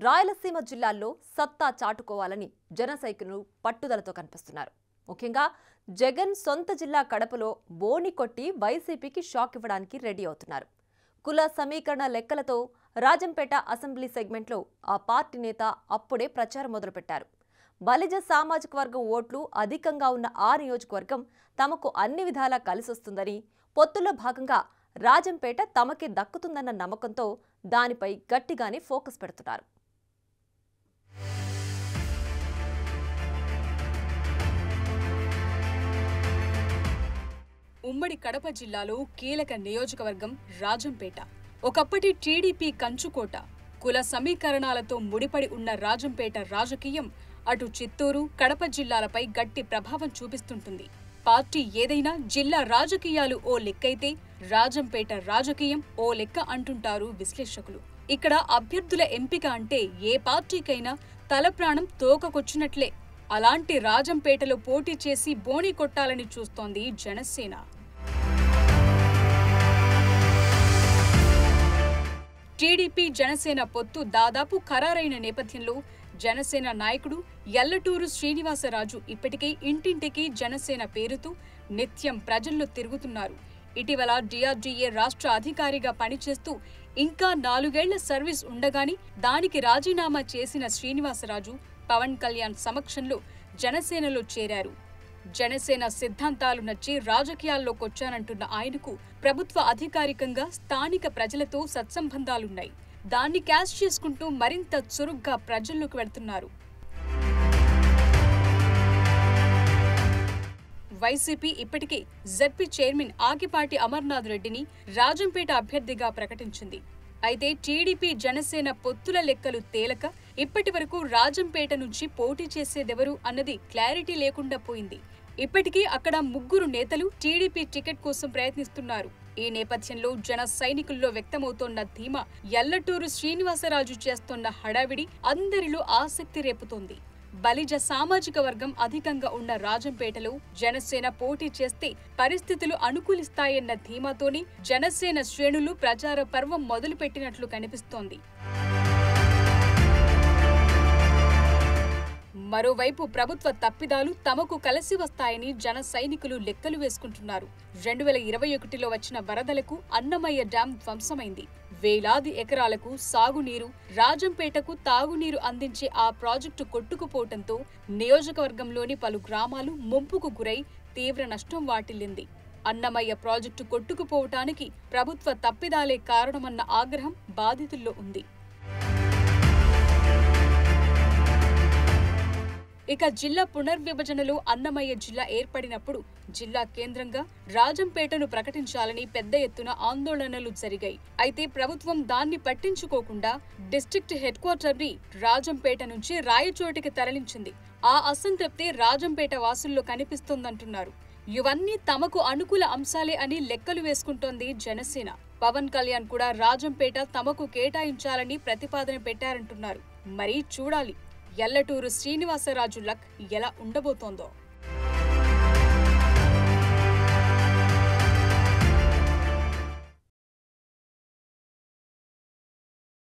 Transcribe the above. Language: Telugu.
రాయలసీమ జిల్లాల్లో సత్తా చాటుకోవాలని జనసైనికులు పట్టుదలతో కనిపిస్తున్నారు. ముఖ్యంగా జగన్ సొంత జిల్లా కడపలో బోని కొట్టి వైసీపీకి షాక్ ఇవ్వడానికి రెడీ అవుతున్నారు. కుల సమీకరణ లెక్కలతో రాజంపేట అసెంబ్లీ సెగ్మెంట్లో ఆ పార్టీ నేత అప్పుడే ప్రచారం మొదలుపెట్టారు. బలిజ సామాజిక వర్గం ఓట్లు అధికంగా ఉన్న ఆ నియోజకవర్గం తమకు అన్ని విధాలా కలిసొస్తుందని, పొత్తులో భాగంగా రాజంపేట తమకే దక్కుతుందన్న నమ్మకంతో దానిపై గట్టిగానే ఫోకస్ పెడుతున్నారు. ఉమ్మడి కడప జిల్లాలో కీలక నియోజకవర్గం రాజంపేట. ఒకప్పటి టీడీపీ కంచుకోట. కుల సమీకరణాలతో ముడిపడి ఉన్న రాజంపేట రాజకీయం అటు చిత్తూరు, కడప జిల్లాలపై గట్టి ప్రభావం చూపిస్తుంటుంది. పార్టీ ఏదైనా జిల్లా రాజకీయాలు ఓ లెక్కైతే రాజంపేట రాజకీయం ఓ లెక్క అంటుంటారు విశ్లేషకులు. ఇక్కడ అభ్యర్థుల ఎంపిక అంటే ఏ పార్టీకైనా తలప్రాణం తోకకొచ్చినట్లే. అలాంటి రాజంపేటలో పోటీ చేసి బోని కొట్టాలని చూస్తోంది జనసేన. టీడీపీ జనసేన పొత్తు దాదాపు ఖరారైన నేపథ్యంలో జనసేన నాయకుడు యల్లటూరు శ్రీనివాసరాజు ఇప్పటికే ఇంటింటికి జనసేన పేరుతో నిత్యం ప్రజల్లో తిరుగుతున్నారు. ఇటీవల డిఆర్డీఏ రాష్ట్ర అధికారిగా పనిచేస్తూ ఇంకా 4 ఏళ్ల సర్వీస్ ఉండగానే దానికి రాజీనామా చేసిన శ్రీనివాసరాజు పవన్ కళ్యాణ్ సమక్షంలో జనసేనలో చేరారు. జనసేన సిద్ధాంతాలు నచ్చి రాజకీయాల్లోకొచ్చానంటున్న ఆయనకు ప్రభుత్వ అధికారికంగా స్థానిక ప్రజలతో సత్సంబంధాలున్నాయి. దాన్ని క్యాష్ చేసుకుంటూ మరింత చురుగ్గా ప్రజల్లోకి వెళ్తున్నారు. వైసీపీ ఇప్పటికే జెడ్పీ చైర్మన్ ఆగిపాటి అమర్నాథ్ రెడ్డిని రాజంపేట అభ్యర్థిగా ప్రకటించింది. అయితే టీడీపీ జనసేన పొత్తుల లెక్కలు తేలక ఇప్పటి వరకు రాజంపేట నుంచి పోటీ చేసేదెవరు అన్నది క్లారిటీ లేకుండా పోయింది. ఇప్పటికీ అక్కడ 3 నేతలు టీడీపీ టికెట్ కోసం ప్రయత్నిస్తున్నారు. ఈ నేపథ్యంలో జన సైనికుల్లో వ్యక్తమవుతోన్న ధీమా, యల్లటూరు శ్రీనివాసరాజు చేస్తోన్న హడావిడి అందరిలో ఆసక్తి రేపుతోంది. బలిజ సామాజిక వర్గం అధికంగా ఉన్న రాజంపేటలో జనసేన పోటీ చేస్తే పరిస్థితులు అనుకూలిస్తాయన్న ధీమాతోనే జనసేన శ్రేణులు ప్రచార పర్వం మొదలుపెట్టినట్లు కనిపిస్తోంది. మరోవైపు ప్రభుత్వ తప్పిదాలు తమకు కలిసి వస్తాయని జన సైనికులు లెక్కలు వేసుకుంటున్నారు. 2021లో వచ్చిన వరదలకు అన్నమయ్య డ్యాం ధ్వంసమైంది. వేలాది ఎకరాలకు సాగునీరు, రాజంపేటకు తాగునీరు అందించే ఆ ప్రాజెక్టు కొట్టుకుపోవడంతో నియోజకవర్గంలోని పలు గ్రామాలు ముంపుకు గురై తీవ్ర నష్టం వాటిల్లింది. అన్నమయ్య ప్రాజెక్టు కొట్టుకుపోవటానికి ప్రభుత్వ తప్పిదాలే కారణమన్న ఆగ్రహం బాధితుల్లో ఉంది. ఇక జిల్లా పునర్విభజనలో అన్నమయ్య జిల్లా ఏర్పడినప్పుడు జిల్లా కేంద్రంగా రాజంపేటను ప్రకటించాలని పెద్ద ఎత్తున ఆందోళనలు జరిగాయి. అయితే ప్రభుత్వం దాన్ని పట్టించుకోకుండా డిస్ట్రిక్ట్ హెడ్ క్వార్టర్ ని రాజంపేట నుంచి రాయచోటికి తరలించింది. ఆ అసంతృప్తి రాజంపేట వాసుల్లో కనిపిస్తోందంటున్నారు. ఇవన్నీ తమకు అనుకూల అంశాలే అని లెక్కలు వేసుకుంటోంది జనసేన. పవన్ కళ్యాణ్ కూడా రాజంపేట తమకు కేటాయించాలని ప్రతిపాదన పెట్టారంటున్నారు. మరి చూడాలి యల్లటూరు శ్రీనివాసరాజు లక్ ఎలా ఉండబోతోందో.